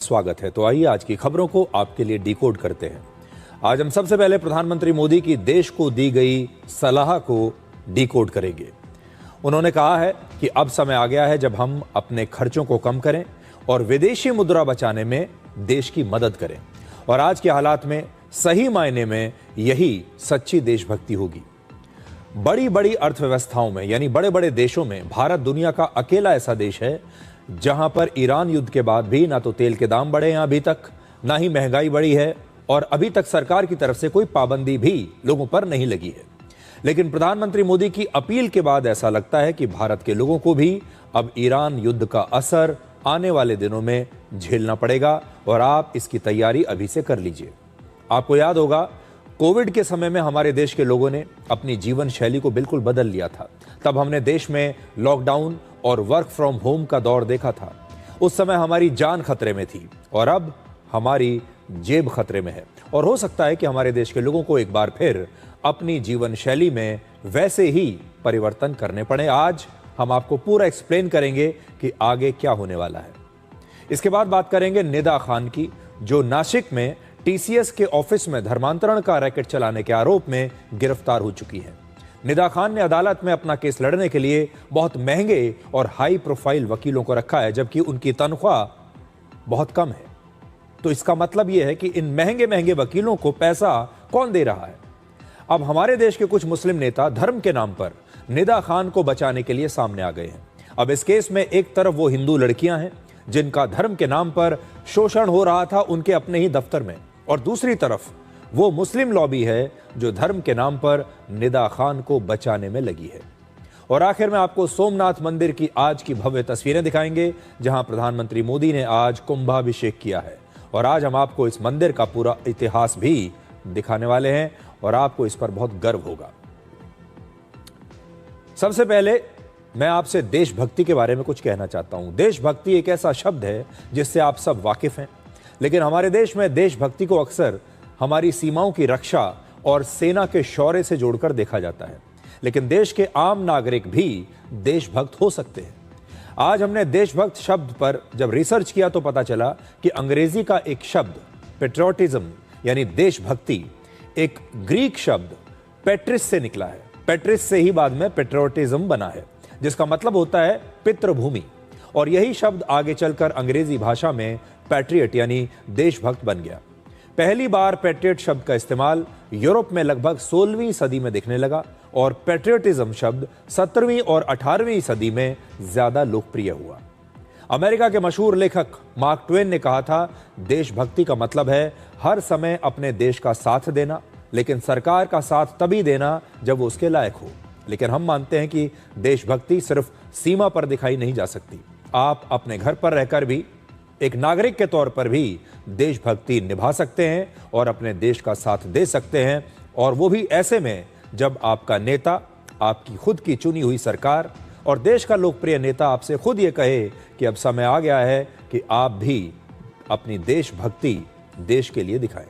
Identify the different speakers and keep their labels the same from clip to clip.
Speaker 1: स्वागत है। तो आइए आज की खबरों को आपके लिए डिकोड करते हैं। आज हम सबसे पहले प्रधानमंत्री मोदी की देश को दी गई सलाह को डिकोड करेंगे। उन्होंने कहा है कि अब समय आ गया है जब हम अपने खर्चों को कम करें और विदेशी मुद्रा बचाने में देश की मदद करें। और आज के हालात में सही मायने में यही सच्ची देशभक्ति होगी। बड़ी बड़ी अर्थव्यवस्थाओं में यानी बड़े बड़े देशों में भारत दुनिया का अकेला ऐसा देश है जहां पर ईरान युद्ध के बाद भी ना तो तेल के दाम बढ़े हैं अभी तक, ना ही महंगाई बढ़ी है और अभी तक सरकार की तरफ से कोई पाबंदी भी लोगों पर नहीं लगी है। लेकिन प्रधानमंत्री मोदी की अपील के बाद ऐसा लगता है कि भारत के लोगों को भी अब ईरान युद्ध का असर आने वाले दिनों में झेलना पड़ेगा और आप इसकी तैयारी अभी से कर लीजिए। आपको याद होगा कोविड के समय में हमारे देश के लोगों ने अपनी जीवन शैली को बिल्कुल बदल लिया था। तब हमने देश में लॉकडाउन और वर्क फ्रॉम होम का दौर देखा था। उस समय हमारी जान खतरे में थी और अब हमारी जेब खतरे में है। और हो सकता है कि हमारे देश के लोगों को एक बार फिर अपनी जीवन शैली में वैसे ही परिवर्तन करने पड़े। आज हम आपको पूरा एक्सप्लेन करेंगे कि आगे क्या होने वाला है। इसके बाद बात करेंगे निदा खान की, जो नासिक में टीसीएस के ऑफिस में धर्मांतरण का रैकेट चलाने के आरोप में गिरफ्तार हो चुकी है। निदा खान ने अदालत में अपना केस लड़ने के लिए बहुत महंगे और हाई प्रोफाइल वकीलों को रखा है, जबकि उनकी तनख्वाह बहुत कम है। तो इसका मतलब यह है कि इन महंगे महंगे वकीलों को पैसा कौन दे रहा है। अब हमारे देश के कुछ मुस्लिम नेता धर्म के नाम पर निदा खान को बचाने के लिए सामने आ गए हैं। अब इस केस में एक तरफ वो हिंदू लड़कियां हैं जिनका धर्म के नाम पर शोषण हो रहा था उनके अपने ही दफ्तर में, और दूसरी तरफ वो मुस्लिम लॉबी है जो धर्म के नाम पर निदा खान को बचाने में लगी है। और आखिर में आपको सोमनाथ मंदिर की आज की भव्य तस्वीरें दिखाएंगे जहां प्रधानमंत्री मोदी ने आज कुंभाभिषेक किया है। और आज हम आपको इस मंदिर का पूरा इतिहास भी दिखाने वाले हैं और आपको इस पर बहुत गर्व होगा। सबसे पहले मैं आपसे देशभक्ति के बारे में कुछ कहना चाहता हूं। देशभक्ति एक ऐसा शब्द है जिससे आप सब वाकिफ हैं, लेकिन हमारे देश में देशभक्ति को अक्सर हमारी सीमाओं की रक्षा और सेना के शौर्य से जोड़कर देखा जाता है। लेकिन देश के आम नागरिक भी देशभक्त हो सकते हैं। आज हमने देशभक्त शब्द पर जब रिसर्च किया तो पता चला कि अंग्रेजी का एक शब्द पेट्रियोटिज्म यानी देशभक्ति एक ग्रीक शब्द पेट्रिस से निकला है। पेट्रिस से ही बाद में पेट्रियोटिज्म बना है, जिसका मतलब होता है पितृभूमि। और यही शब्द आगे चलकर अंग्रेजी भाषा में पैट्रियट यानी देशभक्त बन गया। पहली बार पैट्रियट शब्द का इस्तेमाल यूरोप में लगभग 16वीं सदी में दिखने लगा और पैट्रियटिज्म शब्द 17वीं और 18वीं सदी में ज्यादा लोकप्रिय हुआ। अमेरिका के मशहूर लेखक मार्क ट्वेन ने कहा था, देशभक्ति का मतलब है हर समय अपने देश का साथ देना, लेकिन सरकार का साथ तभी देना जब वो उसके लायक हो। लेकिन हम मानते हैं कि देशभक्ति सिर्फ सीमा पर दिखाई नहीं जा सकती। आप अपने घर पर रहकर भी एक नागरिक के तौर पर भी देशभक्ति निभा सकते हैं और अपने देश का साथ दे सकते हैं, और वो भी ऐसे में जब आपका नेता, आपकी खुद की चुनी हुई सरकार और देश का लोकप्रिय नेता आपसे खुद ये कहे कि अब समय आ गया है कि आप भी अपनी देशभक्ति देश के लिए दिखाएं।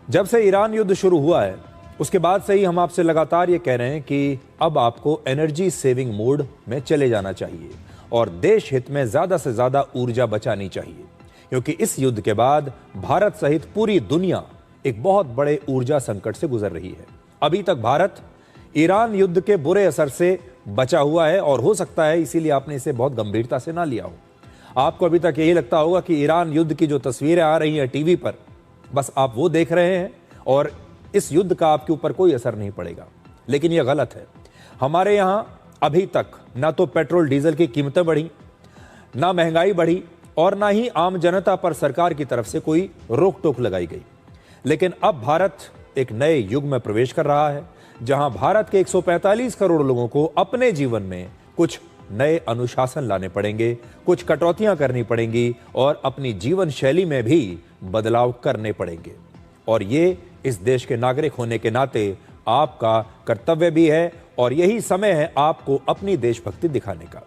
Speaker 1: जब से ईरान युद्ध शुरू हुआ है उसके बाद से ही हम आपसे लगातार ये कह रहे हैं कि अब आपको एनर्जी सेविंग मोड में चले जाना चाहिए और देश हित में ज्यादा से ज्यादा ऊर्जा बचानी चाहिए, क्योंकि इस युद्ध के बाद भारत सहित पूरी दुनिया एक बहुत बड़े ऊर्जा संकट से गुजर रही है। अभी तक भारत ईरान युद्ध के बुरे असर से बचा हुआ है और हो सकता है इसीलिए आपने इसे बहुत गंभीरता से ना लिया हो। आपको अभी तक यही लगता होगा कि ईरान युद्ध की जो तस्वीरें आ रही हैं टीवी पर, बस आप वो देख रहे हैं और इस युद्ध का आपके ऊपर कोई असर नहीं पड़ेगा। लेकिन यह गलत है। हमारे यहां अभी तक ना तो पेट्रोल डीजल की कीमतें बढ़ी, ना महंगाई बढ़ी और ना ही आम जनता पर सरकार की तरफ से कोई रोक टोक लगाई गई। लेकिन अब भारत एक नए युग में प्रवेश कर रहा है जहां भारत के 145 करोड़ लोगों को अपने जीवन में कुछ नए अनुशासन लाने पड़ेंगे, कुछ कटौतियां करनी पड़ेंगी और अपनी जीवन शैली में भी बदलाव करने पड़ेंगे। और ये इस देश के नागरिक होने के नाते आपका कर्तव्य भी है और यही समय है आपको अपनी देशभक्ति दिखाने का।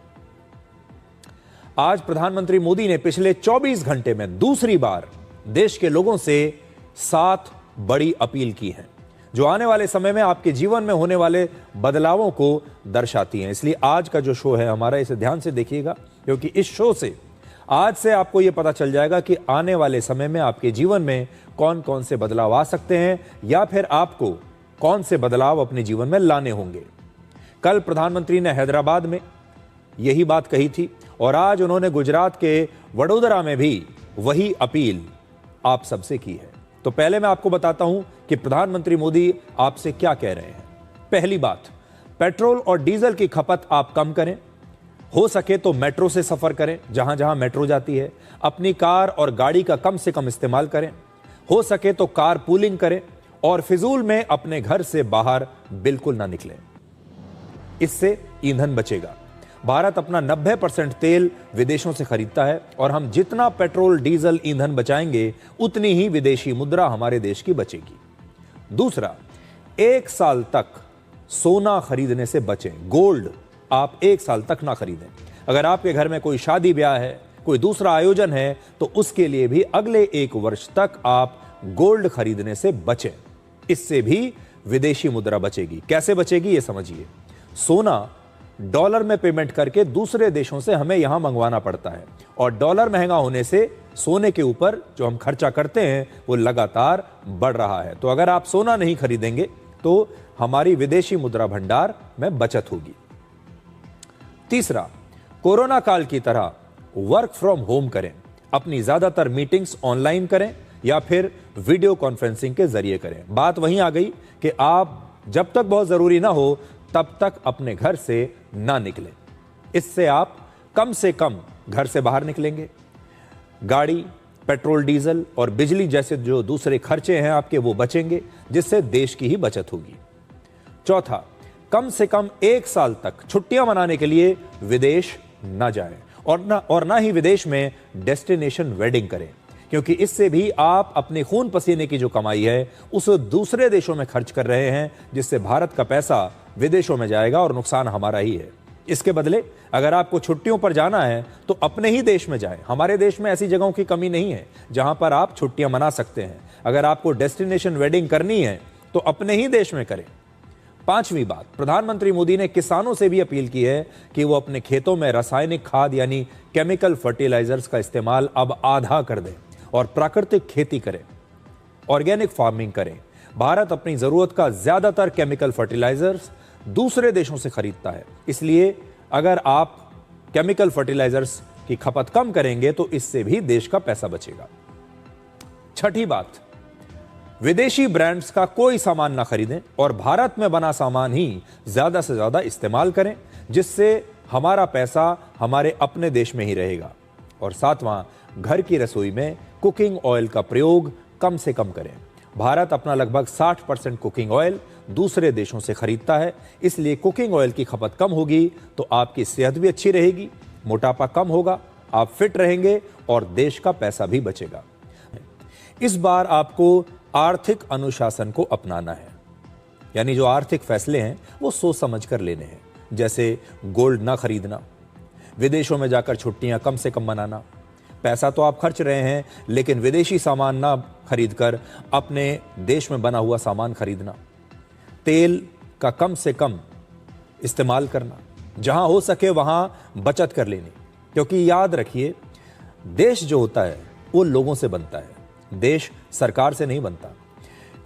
Speaker 1: आज प्रधानमंत्री मोदी ने पिछले 24 घंटे में दूसरी बार देश के लोगों से 7 बड़ी अपील की है जो आने वाले समय में आपके जीवन में होने वाले बदलावों को दर्शाती हैं। इसलिए आज का जो शो है हमारा, इसे ध्यान से देखिएगा, क्योंकि इस शो से आज से आपको यह पता चल जाएगा कि आने वाले समय में आपके जीवन में कौन कौन से बदलाव आ सकते हैं या फिर आपको कौन से बदलाव अपने जीवन में लाने होंगे। कल प्रधानमंत्री ने हैदराबाद में यही बात कही थी और आज उन्होंने गुजरात के वडोदरा में भी वही अपील आप सबसे की है। तो पहले मैं आपको बताता हूं कि प्रधानमंत्री मोदी आपसे क्या कह रहे हैं। पहली बात, पेट्रोल और डीजल की खपत आप कम करें। हो सके तो मेट्रो से सफर करें, जहां जहां मेट्रो जाती है। अपनी कार और गाड़ी का कम से कम इस्तेमाल करें। हो सके तो कार पूलिंग करें और फिजूल में अपने घर से बाहर बिल्कुल ना निकलें। इससे ईंधन बचेगा। भारत अपना 90% तेल विदेशों से खरीदता है और हम जितना पेट्रोल डीजल ईंधन बचाएंगे उतनी ही विदेशी मुद्रा हमारे देश की बचेगी। दूसरा, 1 साल तक सोना खरीदने से बचें। गोल्ड आप 1 साल तक ना खरीदें। अगर आपके घर में कोई शादी ब्याह है, कोई दूसरा आयोजन है, तो उसके लिए भी अगले 1 वर्ष तक आप गोल्ड खरीदने से बचें। इससे भी विदेशी मुद्रा बचेगी। कैसे बचेगी ये समझिए। सोना डॉलर में पेमेंट करके दूसरे देशों से हमें यहां मंगवाना पड़ता है और डॉलर महंगा होने से सोने के ऊपर जो हम खर्चा करते हैं वो लगातार बढ़ रहा है। तो अगर आप सोना नहीं खरीदेंगे तो हमारी विदेशी मुद्रा भंडार में बचत होगी। तीसरा, कोरोना काल की तरह वर्क फ्रॉम होम करें। अपनी ज्यादातर मीटिंग्स ऑनलाइन करें या फिर वीडियो कॉन्फ्रेंसिंग के जरिए करें। बात वहीं आ गई कि आप जब तक बहुत जरूरी ना हो तब तक अपने घर से ना निकलें। इससे आप कम से कम घर से बाहर निकलेंगे। गाड़ी, पेट्रोल डीजल और बिजली जैसे जो दूसरे खर्चे हैं आपके वो बचेंगे, जिससे देश की ही बचत होगी। चौथा, कम से कम 1 साल तक छुट्टियां मनाने के लिए विदेश ना जाएं और ना ही विदेश में डेस्टिनेशन वेडिंग करें, क्योंकि इससे भी आप अपने खून पसीने की जो कमाई है उसे दूसरे देशों में खर्च कर रहे हैं, जिससे भारत का पैसा विदेशों में जाएगा और नुकसान हमारा ही है। इसके बदले अगर आपको छुट्टियों पर जाना है तो अपने ही देश में जाएं। हमारे देश में ऐसी जगहों की कमी नहीं है जहां पर आप छुट्टियां मना सकते हैं। अगर आपको डेस्टिनेशन वेडिंग करनी है तो अपने ही देश में करें। पांचवी बात, प्रधानमंत्री मोदी ने किसानों से भी अपील की है कि वो अपने खेतों में रासायनिक खाद यानी केमिकल फर्टिलाइजर्स का इस्तेमाल अब आधा कर दें और प्राकृतिक खेती करें, ऑर्गेनिक फार्मिंग करें। भारत अपनी जरूरत का ज्यादातर केमिकल फर्टिलाइजर्स दूसरे देशों से खरीदता है, इसलिए अगर आप केमिकल फर्टिलाइजर्स की खपत कम करेंगे तो इससे भी देश का पैसा बचेगा। छठी बात, विदेशी ब्रांड्स का कोई सामान ना खरीदें और भारत में बना सामान ही ज्यादा से ज्यादा इस्तेमाल करें, जिससे हमारा पैसा हमारे अपने देश में ही रहेगा। और सातवां, घर की रसोई में कुकिंग ऑयल का प्रयोग कम से कम करें। भारत अपना लगभग 60% कुकिंग ऑयल दूसरे देशों से खरीदता है, इसलिए कुकिंग ऑयल की खपत कम होगी तो आपकी सेहत भी अच्छी रहेगी, मोटापा कम होगा, आप फिट रहेंगे और देश का पैसा भी बचेगा। इस बार आपको आर्थिक अनुशासन को अपनाना है, यानी जो आर्थिक फैसले हैं वो सोच समझ कर लेने हैं, जैसे गोल्ड ना खरीदना, विदेशों में जाकर छुट्टियां कम से कम मनाना। पैसा तो आप खर्च रहे हैं लेकिन विदेशी सामान ना खरीदकर अपने देश में बना हुआ सामान खरीदना। तेल का कम से कम इस्तेमाल करना, जहां हो सके वहां बचत कर लेनी, क्योंकि याद रखिए देश जो होता है वो लोगों से बनता है, देश सरकार से नहीं बनता।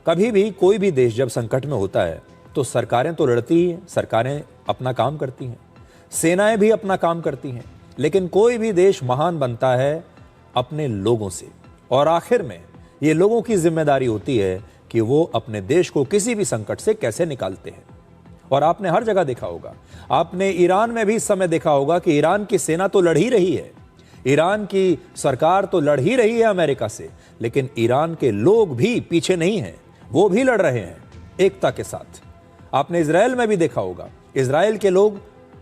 Speaker 1: कभी भी कोई भी देश जब संकट में होता है तो सरकारें तो लड़ती ही हैं, सरकारें अपना काम करती हैं, सेनाएं भी अपना काम करती हैं, लेकिन कोई भी देश महान बनता है अपने लोगों से। और आखिर में ये लोगों की जिम्मेदारी होती है कि वो अपने देश को किसी भी संकट से कैसे निकालते हैं। और आपने हर जगह देखा होगा, आपने ईरान में भी इस समय देखा होगा कि ईरान की सेना तो लड़ ही रही है, ईरान की सरकार तो लड़ ही रही है अमेरिका से, लेकिन ईरान के लोग भी पीछे नहीं हैं, वो भी लड़ रहे हैं एकता के साथ। आपने इजराइल में भी देखा होगा, इजराइल के लोग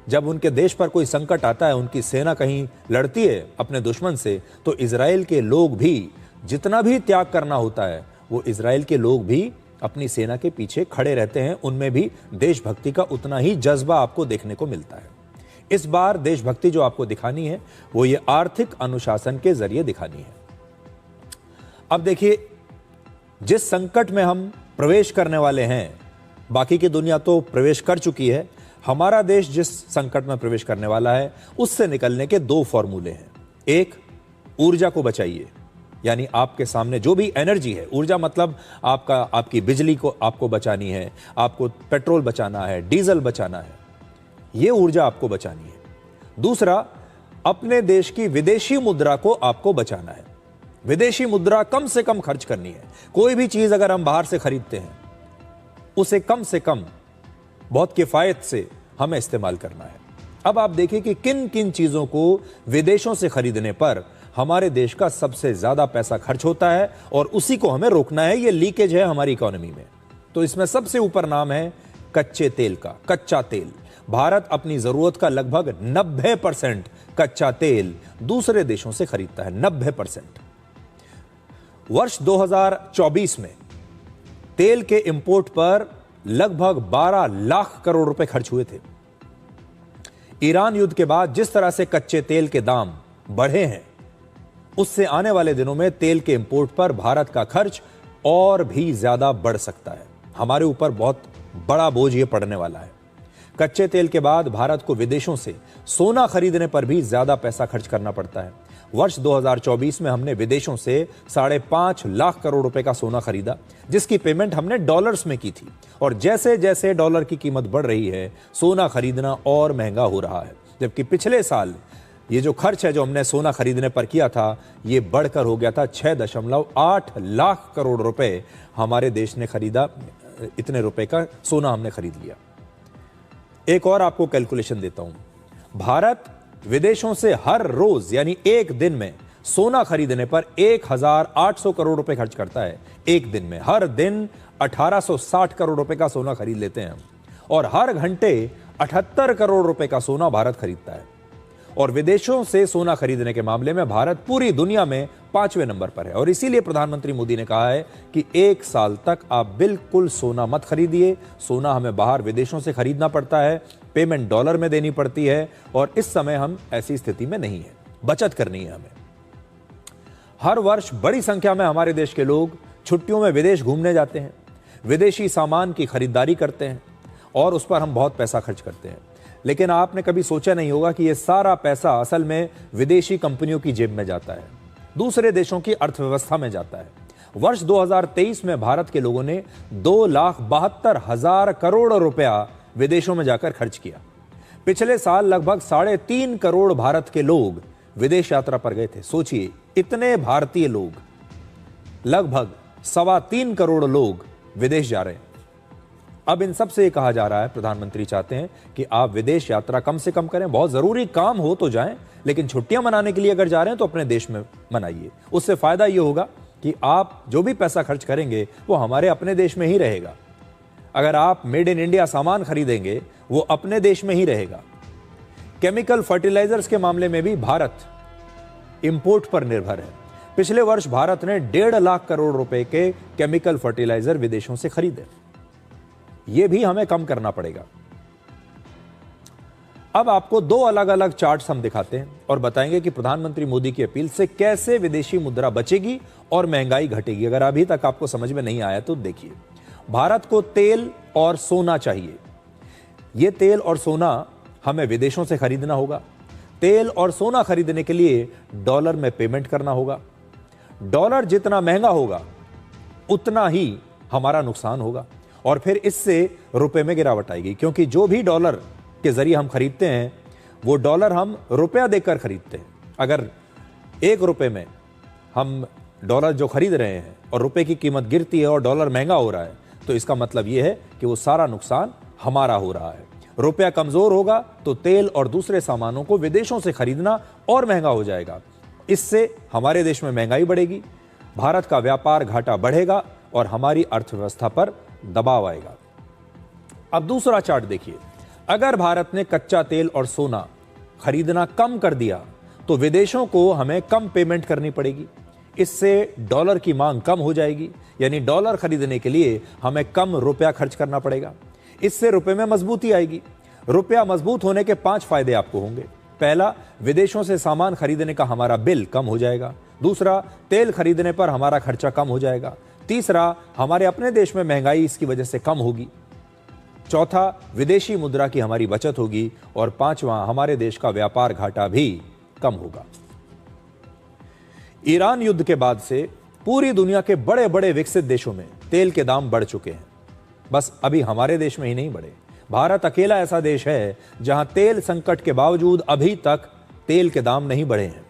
Speaker 1: जब उनके देश पर कोई संकट आता है, उनकी सेना कहीं लड़ती है अपने दुश्मन से, तो इजराइल के लोग भी जितना भी त्याग करना होता है वो इजराइल के लोग भी अपनी सेना के पीछे खड़े रहते हैं। उनमें भी देशभक्ति का उतना ही जज्बा आपको देखने को मिलता है। इस बार देशभक्ति जो आपको दिखानी है वो ये आर्थिक अनुशासन के जरिए दिखानी है। अब देखिए, जिस संकट में हम प्रवेश करने वाले हैं, बाकी की दुनिया तो प्रवेश कर चुकी है, हमारा देश जिस संकट में प्रवेश करने वाला है उससे निकलने के 2 फॉर्मूले हैं। एक, ऊर्जा को बचाइए, यानी आपके सामने जो भी एनर्जी है, ऊर्जा मतलब आपकी बिजली को आपको बचानी है, आपको पेट्रोल बचाना है, डीजल बचाना है, ये ऊर्जा आपको बचानी है। दूसरा, अपने देश की विदेशी मुद्रा को आपको बचाना है। विदेशी मुद्रा कम से कम खर्च करनी है। कोई भी चीज अगर हम बाहर से खरीदते हैं, उसे कम से कम बहुत किफायत से हमें इस्तेमाल करना है। अब आप देखिए कि किन किन चीजों को विदेशों से खरीदने पर हमारे देश का सबसे ज्यादा पैसा खर्च होता है और उसी को हमें रोकना है। ये लीकेज है हमारी इकोनॉमी में। तो इसमें सबसे ऊपर नाम है कच्चे तेल का। कच्चा तेल, भारत अपनी जरूरत का लगभग 90% कच्चा तेल दूसरे देशों से खरीदता है। 90%। वर्ष 2024 में तेल के इंपोर्ट पर लगभग 12 लाख करोड़ रुपए खर्च हुए थे। ईरान युद्ध के बाद जिस तरह से कच्चे तेल के दाम बढ़े हैं, उससे आने वाले दिनों में तेल के इंपोर्ट पर भारत का खर्च और भी ज्यादा बढ़ सकता है। हमारे ऊपर बहुत बड़ा बोझ यह पड़ने वाला है। कच्चे तेल के बाद भारत को विदेशों से सोना खरीदने पर भी ज्यादा पैसा खर्च करना पड़ता है। वर्ष 2024 में हमने विदेशों से 5.5 लाख करोड़ रुपए का सोना खरीदा, जिसकी पेमेंट हमने डॉलर्स में की थी। और जैसे जैसे डॉलर की कीमत बढ़ रही है, सोना खरीदना और महंगा हो रहा है। जबकि पिछले साल ये जो खर्च है जो हमने सोना खरीदने पर किया था, ये बढ़कर हो गया था 6.8 लाख करोड़ रुपए हमारे देश ने खरीदा। इतने रुपए का सोना हमने खरीद लिया। एक और आपको कैलकुलेशन देता हूं। भारत विदेशों से हर रोज यानी एक दिन में सोना खरीदने पर 1800 करोड़ रुपए खर्च करता है। एक दिन में, हर दिन 1860 करोड़ रुपए का सोना खरीद लेते हैं हम। और हर घंटे 78 करोड़ रुपए का सोना भारत खरीदता है। और विदेशों से सोना खरीदने के मामले में भारत पूरी दुनिया में 5वें नंबर पर है। और इसीलिए प्रधानमंत्री मोदी ने कहा है कि 1 साल तक आप बिल्कुल सोना मत खरीदिए। सोना हमें बाहर विदेशों से खरीदना पड़ता है, पेमेंट डॉलर में देनी पड़ती है, और इस समय हम ऐसी स्थिति में नहीं है। बचत करनी है हमें। हर वर्ष बड़ी संख्या में हमारे देश के लोग छुट्टियों में विदेश घूमने जाते हैं, विदेशी सामान की खरीदारी करते हैं और उस पर हम बहुत पैसा खर्च करते हैं। लेकिन आपने कभी सोचा नहीं होगा कि यह सारा पैसा असल में विदेशी कंपनियों की जेब में जाता है, दूसरे देशों की अर्थव्यवस्था में जाता है। वर्ष 2023 में भारत के लोगों ने 2,72,000 करोड़ रुपया विदेशों में जाकर खर्च किया। पिछले साल लगभग 3.5 करोड़ भारत के लोग विदेश यात्रा पर गए थे। सोचिए, इतने भारतीय लोग, लगभग 3.25 करोड़ लोग विदेश जा रहे हैं। अब इन सब से कहा जा रहा है, प्रधानमंत्री चाहते हैं कि आप विदेश यात्रा कम से कम करें। बहुत जरूरी काम हो तो जाएं, लेकिन छुट्टियां मनाने के लिए अगर जा रहे हैं तो अपने देश में मनाइए। उससे फायदा यह होगा कि आप जो भी पैसा खर्च करेंगे वो हमारे अपने देश में ही रहेगा। अगर आप मेड इन इंडिया सामान खरीदेंगे, वो अपने देश में ही रहेगा। केमिकल फर्टिलाइजर्स के मामले में भी भारत इंपोर्ट पर निर्भर है। पिछले वर्ष भारत ने 1.5 लाख करोड़ रुपए के केमिकल फर्टिलाइजर विदेशों से खरीदे। यह भी हमें कम करना पड़ेगा। अब आपको 2 अलग अलग चार्ट्स हम दिखाते हैं और बताएंगे कि प्रधानमंत्री मोदी की अपील से कैसे विदेशी मुद्रा बचेगी और महंगाई घटेगी। अगर अभी तक आपको समझ में नहीं आया तो देखिए। भारत को तेल और सोना चाहिए। यह तेल और सोना हमें विदेशों से खरीदना होगा। तेल और सोना खरीदने के लिए डॉलर में पेमेंट करना होगा। डॉलर जितना महंगा होगा उतना ही हमारा नुकसान होगा और फिर इससे रुपए में गिरावट आएगी, क्योंकि जो भी डॉलर के जरिए हम खरीदते हैं वो डॉलर हम रुपया देकर खरीदते हैं। अगर 1 रुपए में हम डॉलर जो खरीद रहे हैं और रुपए की कीमत गिरती है और डॉलर महंगा हो रहा है, तो इसका मतलब यह है कि वो सारा नुकसान हमारा हो रहा है। रुपया कमजोर होगा तो तेल और दूसरे सामानों को विदेशों से खरीदना और महंगा हो जाएगा। इससे हमारे देश में महंगाई बढ़ेगी, भारत का व्यापार घाटा बढ़ेगा और हमारी अर्थव्यवस्था पर दबाव आएगा। अब दूसरा चार्ट देखिए। अगर भारत ने कच्चा तेल और सोना खरीदना कम कर दिया तो विदेशों को हमें कम पेमेंट करनी पड़ेगी। इससे डॉलर की मांग कम हो जाएगी, यानी डॉलर खरीदने के लिए हमें कम रुपया खर्च करना पड़ेगा। इससे रुपए में मजबूती आएगी। रुपया मजबूत होने के 5 फायदे आपको होंगे। पहला, विदेशों से सामान खरीदने का हमारा बिल कम हो जाएगा। दूसरा, तेल खरीदने पर हमारा खर्चा कम हो जाएगा। तीसरा, हमारे अपने देश में महंगाई इसकी वजह से कम होगी। चौथा, विदेशी मुद्रा की हमारी बचत होगी। और 5वां, हमारे देश का व्यापार घाटा भी कम होगा। ईरान युद्ध के बाद से पूरी दुनिया के बड़े बड़े विकसित देशों में तेल के दाम बढ़ चुके हैं। बस अभी हमारे देश में ही नहीं बढ़े। भारत अकेला ऐसा देश है जहां तेल संकट के बावजूद अभी तक तेल के दाम नहीं बढ़े हैं।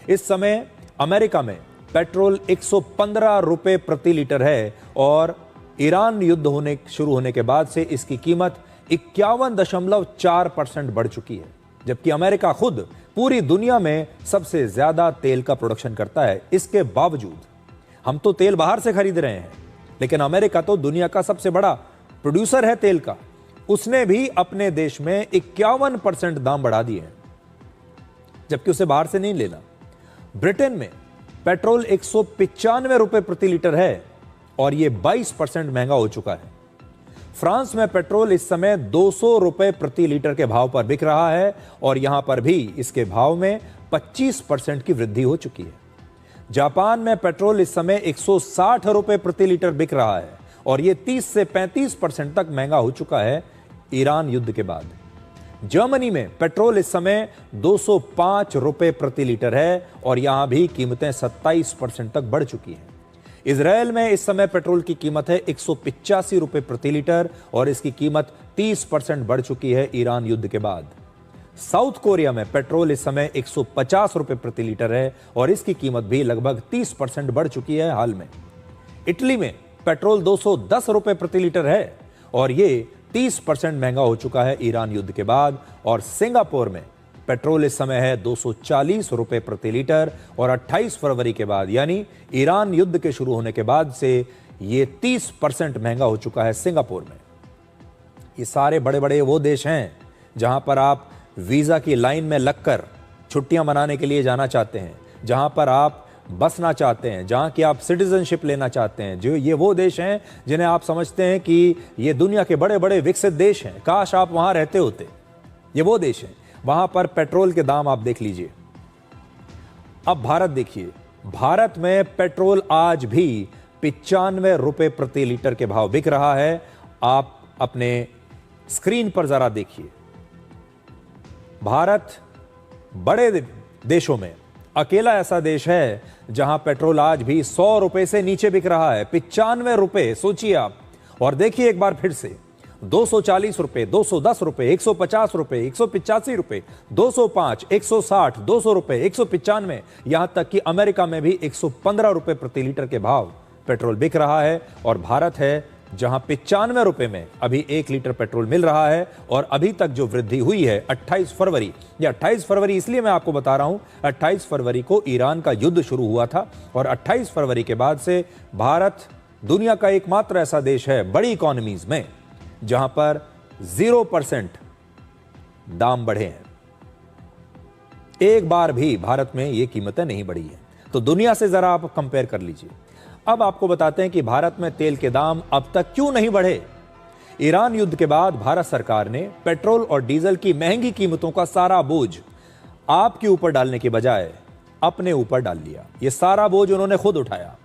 Speaker 1: इस समय अमेरिका में पेट्रोल 115 रुपए प्रति लीटर है और ईरान युद्ध शुरू होने के बाद से इसकी कीमत 51.4% बढ़ चुकी है, जबकि अमेरिका खुद पूरी दुनिया में सबसे ज्यादा तेल का प्रोडक्शन करता है। इसके बावजूद हम तो तेल बाहर से खरीद रहे हैं, लेकिन अमेरिका तो दुनिया का सबसे बड़ा प्रोड्यूसर है तेल का। उसने भी अपने देश में 51% दाम बढ़ा दिए हैं, जबकि उसे बाहर से नहीं लेना। ब्रिटेन में पेट्रोल 195 रुपए प्रति लीटर है और यह 22% महंगा हो चुका है। फ्रांस में पेट्रोल इस समय 200 रुपए प्रति लीटर के भाव पर बिक रहा है और यहां पर भी इसके भाव में 25% की वृद्धि हो चुकी है। जापान में पेट्रोल इस समय 160 रुपए प्रति लीटर बिक रहा है और यह 30 से 35% तक महंगा हो चुका है ईरान युद्ध के बाद। जर्मनी में पेट्रोल इस समय 205 रुपए प्रति लीटर है और यहां भी कीमतें 27% तक बढ़ चुकी हैं। इजराइल में इस समय पेट्रोल की कीमत है 185 रुपए प्रति लीटर और इसकी कीमत 30% बढ़ चुकी है ईरान युद्ध के बाद। साउथ कोरिया में पेट्रोल इस समय 150 रुपए प्रति लीटर है और इसकी कीमत भी लगभग 30% बढ़ चुकी है हाल में। इटली में पेट्रोल 210 रुपए प्रति लीटर है और ये 30% महंगा हो चुका है ईरान युद्ध के बाद। और सिंगापुर में पेट्रोल इस समय है 240 रुपए प्रति लीटर और 28 फरवरी के बाद यानी ईरान युद्ध के शुरू होने के बाद से ये 30% महंगा हो चुका है सिंगापुर में। ये सारे बड़े बड़े वो देश हैं जहां पर आप वीजा की लाइन में लगकर छुट्टियां मनाने के लिए जाना चाहते हैं, जहां पर आप बसना चाहते हैं, जहां की आप सिटीजनशिप लेना चाहते हैं। जो ये वो देश हैं जिन्हें आप समझते हैं कि ये दुनिया के बड़े बड़े विकसित देश हैं, काश आप वहां रहते होते। ये वो देश हैं, वहां पर पेट्रोल के दाम आप देख लीजिए। अब भारत देखिए, भारत में पेट्रोल आज भी 95 रुपए प्रति लीटर के भाव बिक रहा है। आप अपने स्क्रीन पर जरा देखिए, भारत बड़े देशों में अकेला ऐसा देश है जहां पेट्रोल आज भी 100 रुपए से नीचे बिक रहा है। 95 रुपए, सोचिए आप। और देखिए एक बार फिर से, 240 रुपए, 210 रुपए, 150 रुपए, 185 रुपए, 205, 160, 200 रुपए, 195, यहां तक कि अमेरिका में भी 115 रुपए प्रति लीटर के भाव पेट्रोल बिक रहा है। और भारत है जहां 95 रुपए में अभी 1 लीटर पेट्रोल मिल रहा है। और अभी तक जो वृद्धि हुई है 28 फरवरी, या 28 फरवरी इसलिए मैं आपको बता रहा हूं, 28 फरवरी को ईरान का युद्ध शुरू हुआ था और 28 फरवरी के बाद से भारत दुनिया का एकमात्र ऐसा देश है बड़ी इकोनॉमीज में जहां पर 0% दाम बढ़े हैं। एक बार भी भारत में ये कीमतें नहीं बढ़ी हैं। तो दुनिया से जरा आप कंपेयर कर लीजिए। अब आपको बताते हैं कि भारत में तेल के दाम अब तक क्यों नहीं बढ़े। ईरान युद्ध के बाद भारत सरकार ने पेट्रोल और डीजल की महंगी कीमतों का सारा बोझ आपके ऊपर डालने के बजाय अपने ऊपर डाल लिया। यह सारा बोझ उन्होंने खुद उठाया।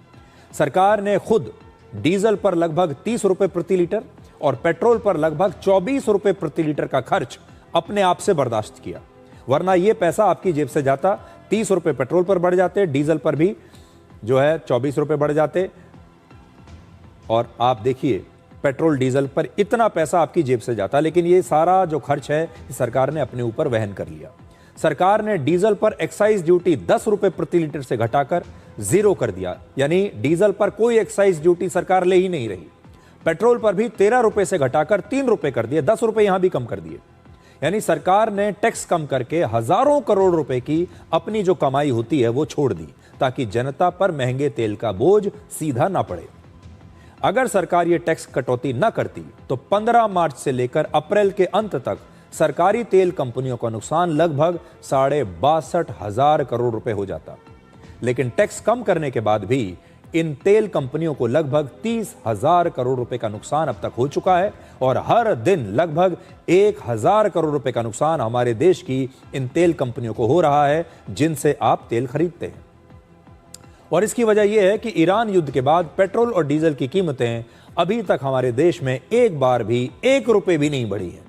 Speaker 1: सरकार ने खुद डीजल पर लगभग 30 रुपए प्रति लीटर और पेट्रोल पर लगभग 24 रुपए प्रति लीटर का खर्च अपने आप से बर्दाश्त किया। वरना यह पैसा आपकी जेब से जाता, 30 रुपए पेट्रोल पर बढ़ जाते, डीजल पर भी जो है 24 रुपए बढ़ जाते। और आप देखिए पेट्रोल डीजल पर इतना पैसा आपकी जेब से जाता, लेकिन ये सारा जो खर्च है सरकार ने अपने ऊपर वहन कर लिया। सरकार ने डीजल पर एक्साइज ड्यूटी 10 रुपए प्रति लीटर से घटाकर 0 कर दिया, यानी डीजल पर कोई एक्साइज ड्यूटी सरकार ले ही नहीं रही। पेट्रोल पर भी 13 रुपए से घटाकर 3 रुपए कर दिए, 10 रुपए यहां भी कम कर दिए। यानी सरकार ने टैक्स कम करके हजारों करोड़ रुपए की अपनी जो कमाई होती है वो छोड़ दी, ताकि जनता पर महंगे तेल का बोझ सीधा ना पड़े। अगर सरकार ये टैक्स कटौती न करती तो 15 मार्च से लेकर अप्रैल के अंत तक सरकारी तेल कंपनियों का नुकसान लगभग 62,500 करोड़ रुपए हो जाता। लेकिन टैक्स कम करने के बाद भी इन तेल कंपनियों को लगभग 30,000 करोड़ रुपए का नुकसान अब तक हो चुका है और हर दिन लगभग 1,000 करोड़ रुपए का नुकसान हमारे देश की इन तेल कंपनियों को हो रहा है जिनसे आप तेल खरीदते हैं। और इसकी वजह यह है कि ईरान युद्ध के बाद पेट्रोल और डीजल की कीमतें अभी तक हमारे देश में एक बार भी 1 रुपए भी नहीं बढ़ी है।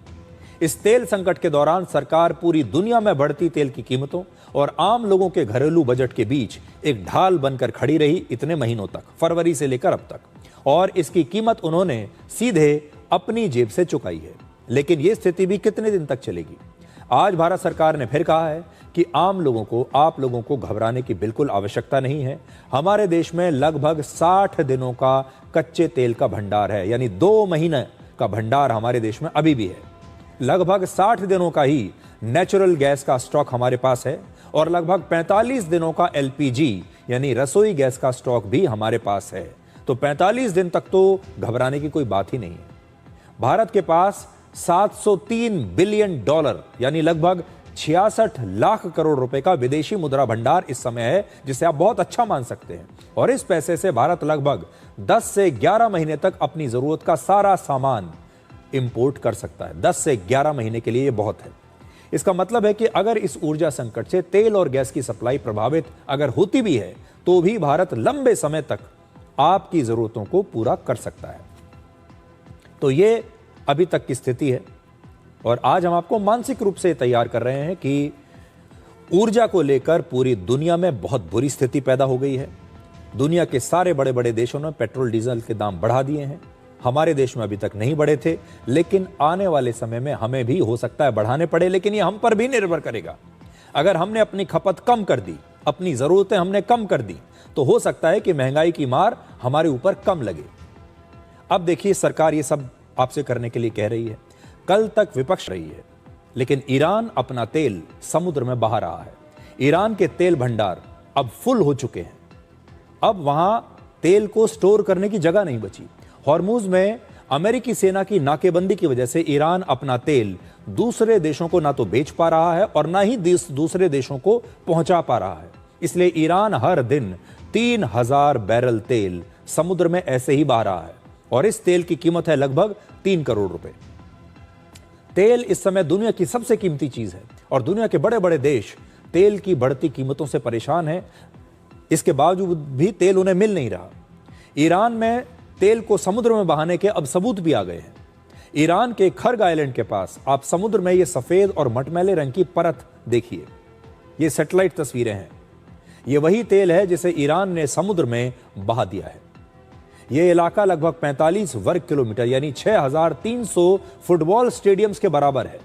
Speaker 1: इस तेल संकट के दौरान सरकार पूरी दुनिया में बढ़ती तेल की कीमतों और आम लोगों के घरेलू बजट के बीच एक ढाल बनकर खड़ी रही इतने महीनों तक, फरवरी से लेकर अब तक, और इसकी कीमत उन्होंने सीधे अपनी जेब से चुकाई है। लेकिन यह स्थिति भी कितने दिन तक चलेगी? आज भारत सरकार ने फिर कहा है कि आम लोगों को, आप लोगों को घबराने की बिल्कुल आवश्यकता नहीं है। हमारे देश में लगभग 60 दिनों का कच्चे तेल का भंडार है, यानी 2 महीने का भंडार हमारे देश में अभी भी है। लगभग 60 दिनों का ही नेचुरल गैस का स्टॉक हमारे पास है और लगभग 45 दिनों का एलपीजी यानी रसोई गैस का स्टॉक भी हमारे पास है। तो 45 दिन तक तो घबराने की कोई बात ही नहीं है। भारत के पास $703 बिलियन यानी लगभग 66 लाख करोड़ रुपए का विदेशी मुद्रा भंडार इस समय है, जिसे आप बहुत अच्छा मान सकते हैं। और इस पैसे से भारत लगभग 10 से 11 महीने तक अपनी जरूरत का सारा सामान इंपोर्ट कर सकता है। 10 से 11 महीने के लिए यह बहुत है। इसका मतलब है कि अगर इस ऊर्जा संकट से तेल और गैस की सप्लाई प्रभावित अगर होती भी है तो भी भारत लंबे समय तक आपकी जरूरतों को पूरा कर सकता है। तो ये अभी तक की स्थिति है और आज हम आपको मानसिक रूप से तैयार कर रहे हैं कि ऊर्जा को लेकर पूरी दुनिया में बहुत बुरी स्थिति पैदा हो गई है। दुनिया के सारे बड़े बड़े देशों ने पेट्रोल डीजल के दाम बढ़ा दिए हैं। हमारे देश में अभी तक नहीं बढ़े थे, लेकिन आने वाले समय में हमें भी हो सकता है बढ़ाने पड़े, लेकिन ये हम पर भी निर्भर करेगा। अगर हमने अपनी खपत कम कर दी, अपनी जरूरतें हमने कम कर दी, तो हो सकता है कि महंगाई की मार हमारे ऊपर कम लगे। अब देखिए, सरकार ये सब आपसे करने के लिए कह रही है। कल तक विपक्ष रही है, लेकिन ईरान अपना तेल समुद्र में बहा रहा है। ईरान के तेल भंडार अब फुल हो चुके हैं। अब वहां तेल को स्टोर करने की जगह नहीं बची। हॉर्मुज में अमेरिकी सेना की नाकेबंदी की वजह से ईरान अपना तेल दूसरे देशों को ना तो बेच पा रहा है और ना ही दूसरे देशों को पहुंचा पा रहा है। इसलिए ईरान हर दिन 3000 बैरल तेल समुद्र में ऐसे ही बहा रहा है और इस तेल की कीमत है लगभग 3 करोड़ रुपए। तेल इस समय दुनिया की सबसे कीमती चीज है और दुनिया के बड़े बड़े देश तेल की बढ़ती कीमतों से परेशान हैं। इसके बावजूद भी तेल उन्हें मिल नहीं रहा। ईरान में तेल को समुद्र में बहाने के अब सबूत भी आ गए हैं। ईरान के खर्ग आइलैंड के पास आप समुद्र में ये सफेद और मटमैले रंग की परत देखिए। ये सैटेलाइट तस्वीरें हैं। ये वही तेल है जिसे ईरान ने समुद्र में बहा दिया है। यह इलाका लगभग 45 वर्ग किलोमीटर यानी 6300 फुटबॉल स्टेडियम्स के बराबर है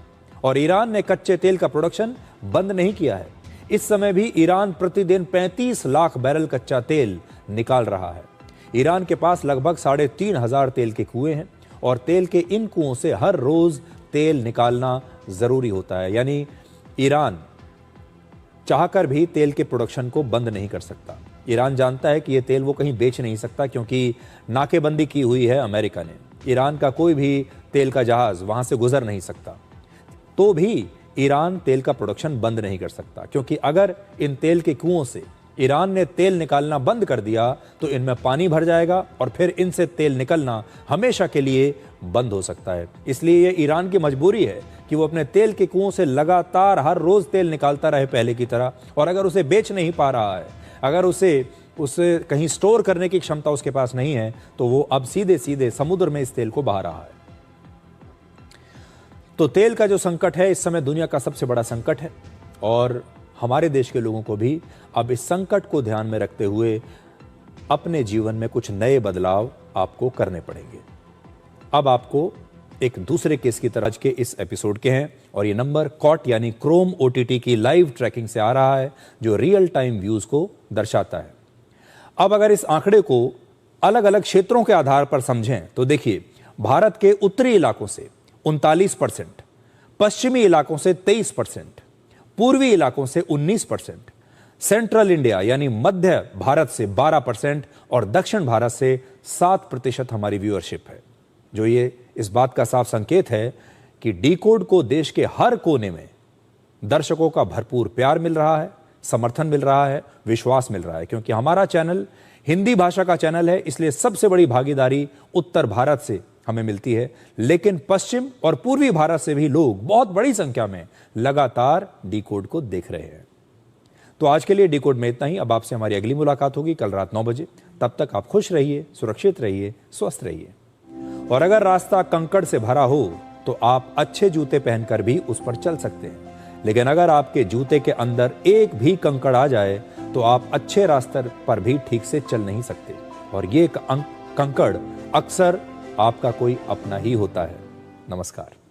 Speaker 1: और ईरान ने कच्चे तेल का प्रोडक्शन बंद नहीं किया है। इस समय भी ईरान प्रतिदिन 35 लाख बैरल कच्चा तेल निकाल रहा है। ईरान के पास लगभग 3500 तेल के कुएं हैं और तेल के इन कुओं से हर रोज तेल निकालना जरूरी होता है। यानी ईरान चाहकर भी तेल के प्रोडक्शन को बंद नहीं कर सकता। ईरान जानता है कि यह तेल वो कहीं बेच नहीं सकता क्योंकि नाकेबंदी की हुई है अमेरिका ने। ईरान का कोई भी तेल का जहाज वहां से गुजर नहीं सकता। तो भी ईरान तेल का प्रोडक्शन बंद नहीं कर सकता क्योंकि अगर इन तेल के कुओं से ईरान ने तेल निकालना बंद कर दिया तो इनमें पानी भर जाएगा और फिर इनसे तेल निकलना हमेशा के लिए बंद हो सकता है। इसलिए ये ईरान की मजबूरी है कि वो अपने तेल के कुओं से लगातार हर रोज तेल निकालता रहे पहले की तरह। और अगर उसे बेच नहीं पा रहा है, अगर उसे कहीं स्टोर करने की क्षमता उसके पास नहीं है, तो वो अब सीधे सीधे समुद्र में इस तेल को बहा रहा है। तो तेल का जो संकट है इस समय दुनिया का सबसे बड़ा संकट है और हमारे देश के लोगों को भी अब इस संकट को ध्यान में रखते हुए अपने जीवन में कुछ नए बदलाव आपको करने पड़ेंगे। अब आपको एक दूसरे केस की तरह के इस एपिसोड के हैं और ये नंबर कॉट यानी क्रोम ओटीटी की लाइव ट्रैकिंग से आ रहा है जो रियल टाइम व्यूज को दर्शाता है। अब अगर इस आंकड़े को अलग अलग क्षेत्रों के आधार पर समझें तो देखिए, भारत के उत्तरी इलाकों से 39%, पश्चिमी इलाकों से 23%, पूर्वी इलाकों से 19%, सेंट्रल इंडिया यानी मध्य भारत से 12% और दक्षिण भारत से 7% हमारी व्यूअरशिप है। जो ये इस बात का साफ संकेत है कि डिकोड को देश के हर कोने में दर्शकों का भरपूर प्यार मिल रहा है, समर्थन मिल रहा है, विश्वास मिल रहा है। क्योंकि हमारा चैनल हिंदी भाषा का चैनल है, इसलिए सबसे बड़ी भागीदारी उत्तर भारत से हमें मिलती है, लेकिन पश्चिम और पूर्वी भारत से भी लोग बहुत बड़ी संख्या में लगातार डिकोड को देख रहे हैं। तो आज के लिए डिकोड में इतना ही। अब आपसे हमारी अगली मुलाकात होगी कल रात 9 बजे। तब तक आप खुश रहिए, सुरक्षित रहिए, स्वस्थ रहिए। और अगर रास्ता कंकड़ से भरा हो तो आप अच्छे जूते पहनकर भी उस पर चल सकते हैं। लेकिन अगर आपके जूते के अंदर एक भी कंकड़ आ जाए तो आप अच्छे रास्ते पर भी ठीक से चल नहीं सकते। और ये कंकड़ अक्सर आपका कोई अपना ही होता है। नमस्कार।